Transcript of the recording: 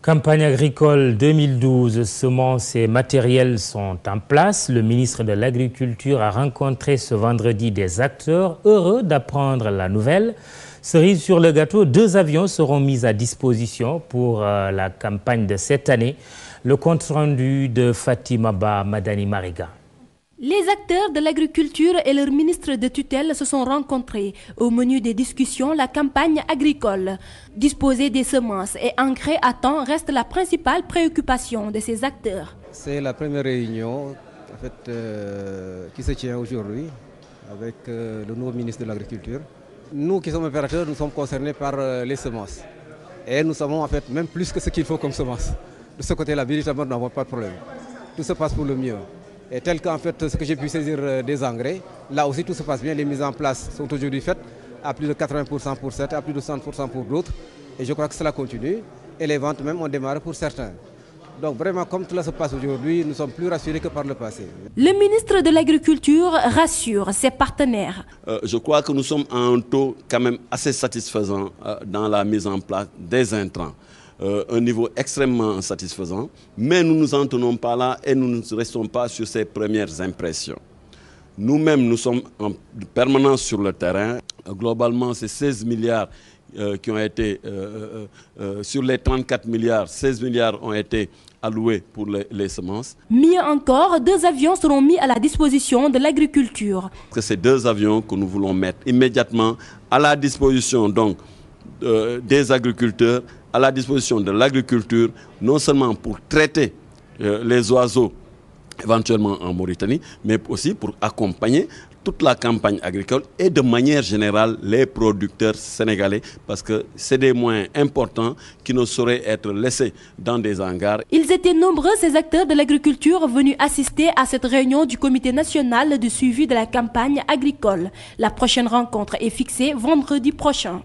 Campagne agricole 2012, semences et matériels sont en place. Le ministre de l'Agriculture a rencontré ce vendredi des acteurs heureux d'apprendre la nouvelle. Cerise sur le gâteau, 2 avions seront mis à disposition pour la campagne de cette année. Le compte rendu de Fatima Ba Madani Mariga. Les acteurs de l'agriculture et leur ministre de tutelle se sont rencontrés. Au menu des discussions, la campagne agricole. Disposer des semences et engrais à temps reste la principale préoccupation de ces acteurs. C'est la première réunion qui se tient aujourd'hui avec le nouveau ministre de l'Agriculture. Nous qui sommes opérateurs, nous sommes concernés par les semences. Et nous savons même plus que ce qu'il faut comme semences. De ce côté-là, véritablement, nous n'avons pas de problème. Tout se passe pour le mieux. Et tel ce que j'ai pu saisir des engrais, là aussi tout se passe bien. Les mises en place sont aujourd'hui faites à plus de 80% pour certains, à plus de 100% pour d'autres. Et je crois que cela continue. Et les ventes même ont démarré pour certains. Donc vraiment, comme tout cela se passe aujourd'hui, nous sommes plus rassurés que par le passé. Le ministre de l'Agriculture rassure ses partenaires. Je crois que nous sommes à un taux quand même assez satisfaisant dans la mise en place des intrants. Un niveau extrêmement satisfaisant, mais nous ne nous en tenons pas là et nous ne restons pas sur ces premières impressions. Nous-mêmes, nous sommes en permanence sur le terrain. Globalement, c'est 16 milliards qui ont été, sur les 34 milliards, 16 milliards ont été alloués pour les semences. Mieux encore, 2 avions seront mis à la disposition de l'agriculture. C'est 2 avions que nous voulons mettre immédiatement à la disposition donc, des agriculteurs, à la disposition de l'agriculture, non seulement pour traiter les oiseaux éventuellement en Mauritanie, mais aussi pour accompagner toute la campagne agricole et de manière générale les producteurs sénégalais, parce que c'est des moyens importants qui ne sauraient être laissés dans des hangars. Ils étaient nombreux, ces acteurs de l'agriculture, venus assister à cette réunion du Comité national de suivi de la campagne agricole. La prochaine rencontre est fixée vendredi prochain.